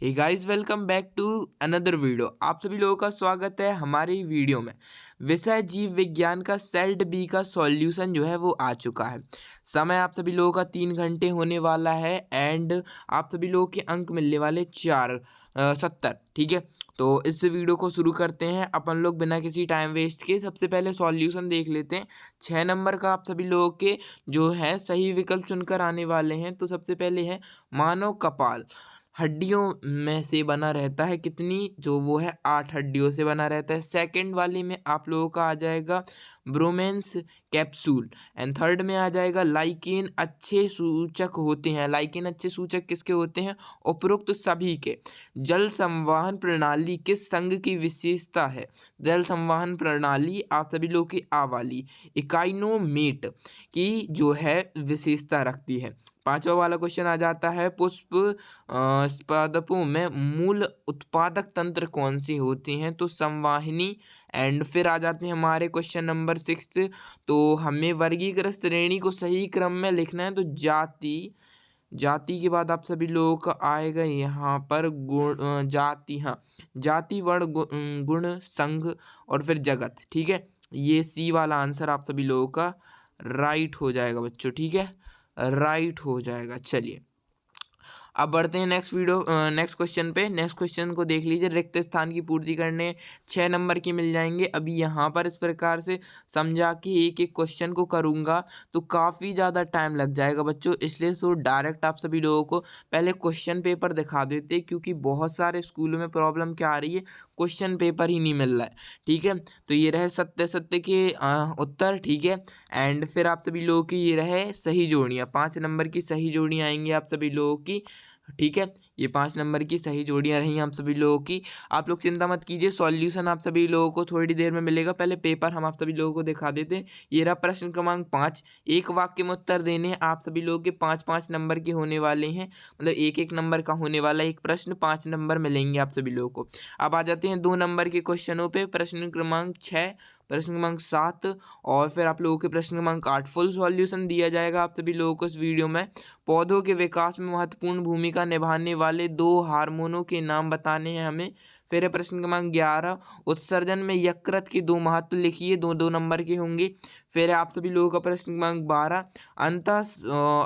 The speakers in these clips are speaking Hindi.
Hey guys, welcome back to another video. आप सभी लोगों का स्वागत है हमारी वीडियो में। विषय जीव विज्ञान का सेल्ड बी का सॉल्यूशन जो है वो आ चुका है। समय आप सभी लोगों का 3 घंटे होने वाला है एंड आप सभी लोगों के अंक मिलने वाले 70। ठीक है, तो इस वीडियो को शुरू करते हैं अपन लोग बिना किसी टाइम वेस्ट के। सबसे पहले सॉल्यूशन देख लेते हैं। 6 नंबर का आप सभी लोगों के जो है सही विकल्प चुनकर आने वाले हैं। तो सबसे पहले है मानव कपाल हड्डियों में से बना रहता है। कितनी? जो वो है 8 हड्डियों से बना रहता है। सेकंड वाली में आप लोगों का आ जाएगा ब्रोमेंस कैप्सूल एंड थर्ड में आ जाएगा लाइकेन अच्छे सूचक होते हैं। लाइकेन अच्छे सूचक किसके होते हैं? उपरोक्त सभी के। जल संवहन प्रणाली किस संघ की विशेषता है? जल संवहन प्रणाली आप सभी लोग की आ वाली इकाइनोमेट की जो है विशेषता रखती है। पांचवा वाला क्वेश्चन आ जाता है पुष्प पादपों में मूल उत्पादक तंत्र कौन सी होती हैं? तो संवाहिनी। एंड फिर आ जाते हैं हमारे क्वेश्चन नंबर 6। तो हमें वर्गीकृत श्रेणी को सही क्रम में लिखना है। तो जाति के बाद आप सभी लोगों का आएगा यहाँ पर गुण जाति। हाँ, जाति वर्ण गुण संघ और फिर जगत। ठीक है, ये सी वाला आंसर आप सभी लोगों का राइट हो जाएगा बच्चों। ठीक है, राइट हो जाएगा। चलिए अब बढ़ते हैं नेक्स्ट क्वेश्चन पे। नेक्स्ट क्वेश्चन को देख लीजिए। रिक्त स्थान की पूर्ति करने 6 नंबर की मिल जाएंगे। अभी यहाँ पर इस प्रकार से समझा कि एक एक क्वेश्चन को करूँगा तो काफ़ी ज़्यादा टाइम लग जाएगा बच्चों, इसलिए सो डायरेक्ट आप सभी लोगों को पहले क्वेश्चन पेपर दिखा देते, क्योंकि बहुत सारे स्कूलों में प्रॉब्लम क्या आ रही है, क्वेश्चन पेपर ही नहीं मिल रहा है। ठीक है, तो ये रहे सत्य सत्य के उत्तर। ठीक है, एंड फिर आप सभी लोगों की ये रहे सही जोड़ियाँ। 5 नंबर की सही जोड़ियाँ आएंगी आप सभी लोगों की। ठीक है, ये 5 नंबर की सही जोड़ियां रही आप सभी लोगों की। आप लोग चिंता मत कीजिए, सॉल्यूशन आप सभी लोगों को थोड़ी देर में मिलेगा। पहले पेपर हम आप सभी लोगों को दिखा देते हैं। ये रहा प्रश्न क्रमांक 5। एक वाक्य में उत्तर देने हैं आप सभी लोगों के। 5-5 नंबर के होने वाले हैं, मतलब 1-1 नंबर का होने वाला है एक प्रश्न। 5 नंबर मिलेंगे आप सभी लोगों को। अब आ जाते हैं 2 नंबर के क्वेश्चनों पे। प्रश्न क्रमांक 6, प्रश्न क्रमांक 7 और फिर आप लोगों के प्रश्न क्रमांक 8 फुल सॉल्यूशन दिया जाएगा आप सभी लोगों को इस वीडियो में। पौधों के विकास में महत्वपूर्ण भूमिका निभाने वाले 2 हार्मोनों के नाम बताने हैं हमें। फिर है प्रश्न क्रमांक 11, उत्सर्जन में यकृत के 2 महत्व लिखिए। 2-2 नंबर के होंगे। फिर है आप सभी लोगों का प्रश्न क्रमांक 12, अंतः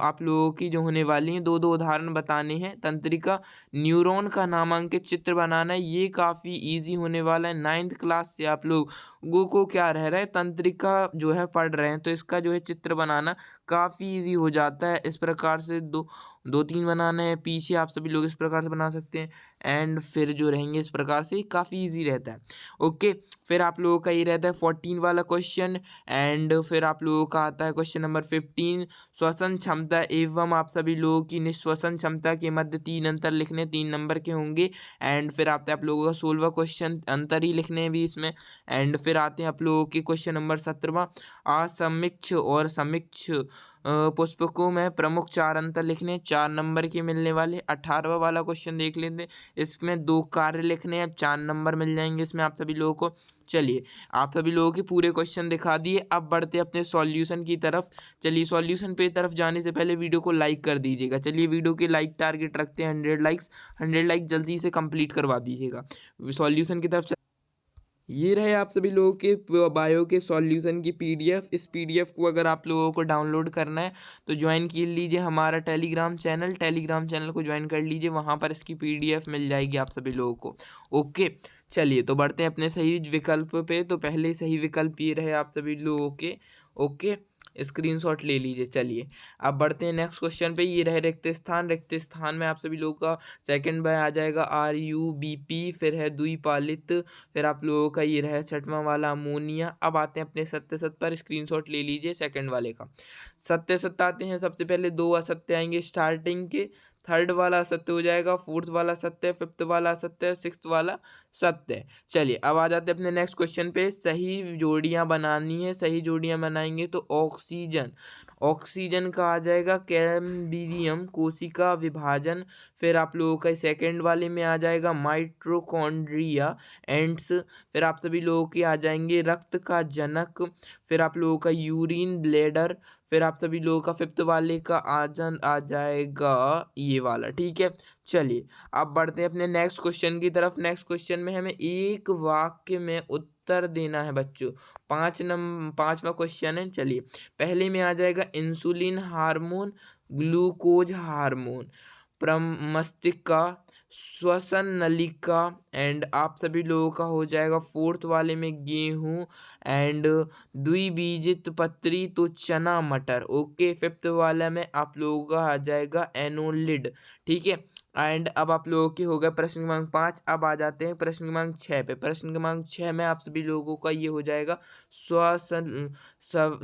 आप लोगों की जो होने वाली हैं 2-2 उदाहरण बताने हैं। तंत्रिका न्यूरॉन का नामांकित चित्र बनाना है। ये काफ़ी इजी होने वाला है। 9th क्लास से आप लोगों को क्या रह रहा है, तंत्रिका जो है पढ़ रहे हैं, तो इसका जो है चित्र बनाना काफ़ी इजी हो जाता है। इस प्रकार से 2-3 बनाना है पीछे, आप सभी लोग इस प्रकार से बना सकते हैं। एंड फिर जो रहेंगे इस प्रकार से काफ़ी इजी रहता है। ओके, फिर आप लोगों का ये रहता है 14 वाला क्वेश्चन। एंड फिर आप लोगों का आता है क्वेश्चन नंबर 15, श्वसन क्षमता एवं आप सभी लोगों की निश्वसन क्षमता के मध्य 3 अंतर लिखने। 3 नंबर के होंगे। एंड फिर आता है आप लोगों का 16वां क्वेश्चन, अंतर ही लिखने हैं भी इसमें। एंड फिर आते हैं आप लोगों के क्वेश्चन नंबर 17वां, असमिक्ष और समिक्ष पुष्पकों में प्रमुख 4 अंतर लिखने। 4 नंबर के मिलने वाले। 18वां वाला क्वेश्चन देख लेते हैं। इसमें 2 कार्य लिखने हैं, 4 नंबर मिल जाएंगे इसमें आप सभी लोगों को। चलिए, आप सभी लोगों के पूरे क्वेश्चन दिखा दिए। अब बढ़ते अपने सॉल्यूशन की तरफ। चलिए, सॉल्यूशन पे तरफ जाने से पहले वीडियो को लाइक कर दीजिएगा। चलिए, वीडियो के लाइक टारगेट रखते हैं 100 लाइक्स। 100 लाइक जल्दी से कंप्लीट करवा दीजिएगा। सॉल्यूशन की तरफ ये रहे आप सभी लोगों के बायो के सॉल्यूशन की पीडीएफ। इस पीडीएफ को अगर आप लोगों को डाउनलोड करना है तो ज्वाइन कर लीजिए हमारा टेलीग्राम चैनल को ज्वाइन कर लीजिए। वहाँ पर इसकी पीडीएफ मिल जाएगी आप सभी लोगों को। ओके, चलिए तो बढ़ते हैं अपने सही विकल्प पे। तो पहले सही विकल्प ये रहे आप सभी लोगों के। ओके, स्क्रीनशॉट ले लीजिए। चलिए अब बढ़ते हैं नेक्स्ट क्वेश्चन पे। ये रहे रिक्त स्थान। रिक्त स्थान में आप सभी लोगों का सेकंड में आ जाएगा RUBP, फिर है द्विपालित, फिर आप लोगों का ये रहा 6वां वाला अमोनिया। अब आते हैं अपने सत्य सत्य पर। स्क्रीनशॉट ले लीजिए सेकंड वाले का। सत्य सत्य आते हैं। सबसे पहले 2 असत्य आएंगे स्टार्टिंग के। थर्ड वाला असत्य हो जाएगा, फोर्थ वाला सत्य, फिफ्थ वाला असत्य, सिक्स्थ वाला सत्य। चलिए अब आ जाते हैं अपने नेक्स्ट क्वेश्चन पे। सही जोड़ियां बनानी है। सही जोड़ियां बनाएंगे तो ऑक्सीजन का आ जाएगा कैम्बियम कोशिका विभाजन। फिर आप लोगों का सेकंड वाले में आ जाएगा माइट्रोकॉन्ड्रिया एंड्स। फिर आप सभी लोगों के आ जाएंगे रक्त का जनक। फिर आप लोगों का यूरिन ब्लैडर। फिर आप सभी लोगों का फिफ्थ वाले का आ जाएगा ये वाला, ठीक है। चलिए अब बढ़ते हैं अपने नेक्स्ट क्वेश्चन की तरफ। नेक्स्ट क्वेश्चन में हमें एक वाक्य में उत्तर देना है बच्चों। पांचवा क्वेश्चन है। चलिए पहले में आ जाएगा इंसुलिन हार्मोन, ग्लूकोज हार्मोन, प्रमस्तिका, श्वसन नलिका, एंड आप सभी लोगों का हो जाएगा फोर्थ वाले में गेहूं, एंड द्विबीजित पत्री तो चना मटर। ओके, फिफ्थ वाला में आप लोगों का आ जाएगा एनोलिड, ठीक है। एंड अब आप लोगों के हो गए प्रश्न क्रमांक 5। अब आ जाते हैं प्रश्न क्रमांक 6 पे। प्रश्न क्रमांक 6 में आप सभी लोगों का ये हो जाएगा श्वसन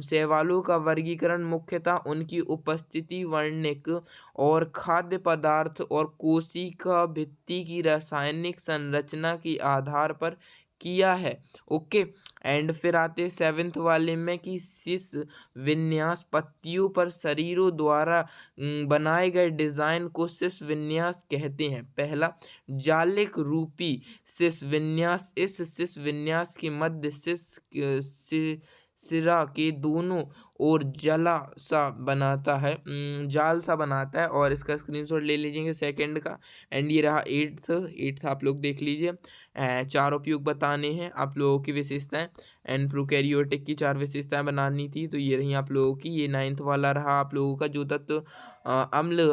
शैवालों का वर्गीकरण, मुख्यतः उनकी उपस्थिति वर्णिक और खाद्य पदार्थ और कोशिका भित्ति की रासायनिक संरचना के आधार पर किया है। ओके, एंड फिर आते हैं सेवेंथ वाले में कि शीश विन्यास, पत्तियों पर शरीरों द्वारा बनाए गए डिजाइन को शीश विन्यास कहते हैं। पहला, जालिक रूपी शीश विन्यास, इस शीश विन्यास के मध्य सिरा के दोनों ओर जाल सा बनाता है, और इसका स्क्रीनशॉट ले लीजिएगा सेकंड का। एंड ये रहा एट्थ आप लोग देख लीजिए। चार उपयोग बताने हैं आप लोगों की विशेषताएं, एंड प्रोकैरियोटिक की 4 विशेषताएं बनानी थी, तो ये रही आप लोगों की। ये 9th वाला रहा आप लोगों का, जो तत्व अम्ल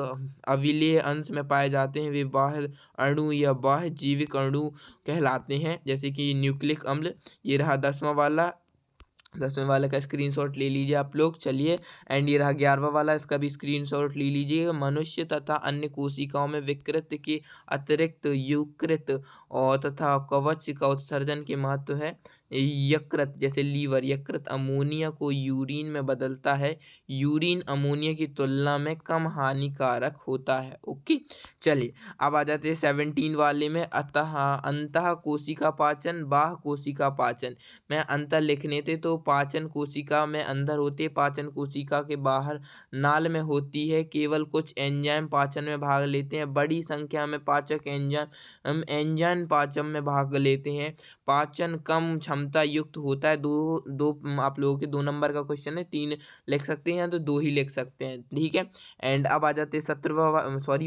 अविलेय अंश में पाए जाते हैं वे बाह्य अणु या बाह्य जीविक अणु कहलाते हैं, जैसे कि न्यूक्लिक अम्ल। ये रहा 10वें वाले का स्क्रीनशॉट ले लीजिए आप लोग। चलिए, एंड ये रहा 11वां वाला, इसका भी स्क्रीनशॉट ले लीजिए। मनुष्य तथा अन्य कोशिकाओं में विकृत के अतिरिक्त यकृत और तथा कवच का उत्सर्जन के महत्व है। यकृत जैसे लीवर, यकृत अमोनिया को यूरिन में बदलता है, यूरिन अमोनिया की तुलना में कम हानिकारक होता है। ओके, चलिए अब आ जाते हैं 17 वाले में। अंतः कोशिका पाचन, बाह्य कोशिका पाचन में अंतर लिखने थे, तो पाचन कोशिका में अंदर होती है, पाचन कोशिका के बाहर नाल में होती है। केवल कुछ एंजाइम पाचन में भाग लेते हैं, बड़ी संख्या में पाचक एंजाइम पाचन में भाग लेते हैं। पाचन कम क्षमता युक्त होता है। दो आप लोगों के 2 नंबर का क्वेश्चन है, 3 लिख सकते हैं तो 2 ही लिख सकते हैं, ठीक है। एंड अब आ जाते हैं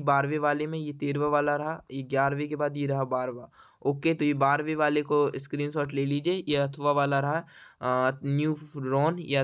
12वें वाले में। ये 13वां वाला रहा, ये 11वें के बाद ये रहा 12वां। ओके, तो ये 12वें वाले को स्क्रीनशॉट ले लीजिए। ये अथवा वाला रहा न्यूरॉन या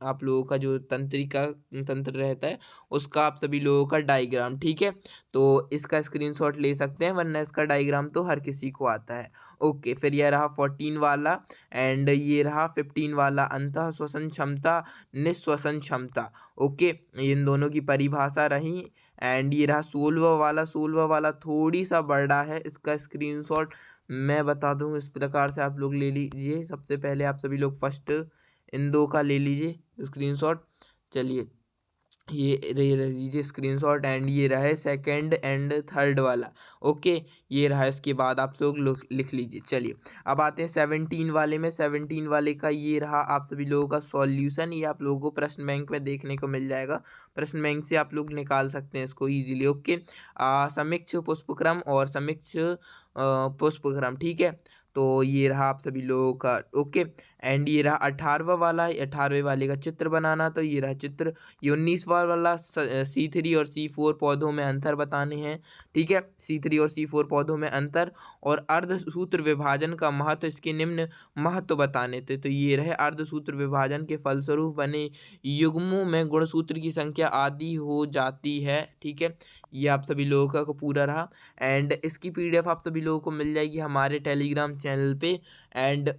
आप लोगों का जो तंत्र रहता है उसका आप सभी लोगों का डायग्राम, ठीक है। तो इसका स्क्रीनशॉट ले सकते हैं, वरना इसका डायग्राम तो हर किसी को आता है। ओके, फिर यह रहा 14 वाला, एंड ये रहा 15 वाला, अंतः श्वसन क्षमता, निःश्वसन क्षमता। ओके, इन दोनों की परिभाषा रही। एंड ये रहा 16वां वाला थोड़ी सा बड़ा है, इसका स्क्रीनशॉट मैं बता दूँ इस प्रकार से आप लोग ले लीजिए। सबसे पहले आप सभी लोग फर्स्ट इन 2 का ले लीजिए स्क्रीनशॉट। चलिए ये लीजिए स्क्रीनशॉट, एंड ये रहा सेकंड एंड थर्ड वाला। ओके, ये रहा, इसके बाद आप लोग लिख लीजिए। चलिए अब आते हैं 17 वाले में। 17 वाले का ये रहा आप सभी लोगों का सॉल्यूशन। ये आप लोगों को प्रश्न बैंक में देखने को मिल जाएगा, प्रश्न बैंक से आप लोग निकाल सकते हैं इसको ईजिली। ओके, समिक्ष पुष्पक्रम और समिक्ष पुष्पक्रम, ठीक है। तो ये रहा आप सभी लोगों का। ओके, एंड ये रहा 18वां वाला, 18वें वाले का चित्र बनाना, तो ये रहा चित्र। ये 19वां वाला C3 और C4 पौधों में अंतर बताने हैं, ठीक है। C3 और C4 पौधों में अंतर और अर्धसूत्र विभाजन का महत्व, इसके निम्न महत्व बताने थे। तो ये रहे अर्धसूत्र विभाजन के फलस्वरूप बने युग्मों में गुणसूत्र की संख्या आदि हो जाती है, ठीक है। ये आप सभी लोगों का पूरा रहा, एंड इसकी PDF आप सभी लोगों को मिल जाएगी हमारे टेलीग्राम चैनल पे। एंड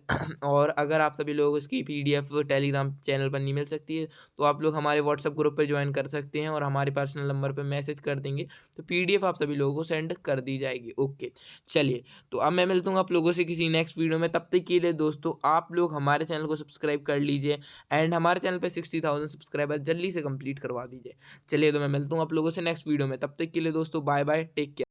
और अगर आप सभी लोग इसकी PDF टेलीग्राम चैनल पर नहीं मिल सकती है, तो आप लोग हमारे व्हाट्सएप ग्रुप पर ज्वाइन कर सकते हैं और हमारे पर्सनल नंबर पर मैसेज कर देंगे, तो PDF आप सभी लोगों को सेंड कर दी जाएगी। ओके, चलिए तो अब मैं मिलता हूँ आप लोगों से किसी नेक्स्ट वीडियो में। तब तक के लिए दोस्तों आप लोग हमारे चैनल को सब्सक्राइब कर लीजिए, एंड हमारे चैनल पर 60,000 सब्सक्राइबर जल्दी से कंप्लीट करवा दीजिए। चलिए, तो मैं मिलता हूँ आप लोगों से नेक्स्ट वीडियो में। तब तक के लिए दोस्तों बाय बाय, टेक केयर।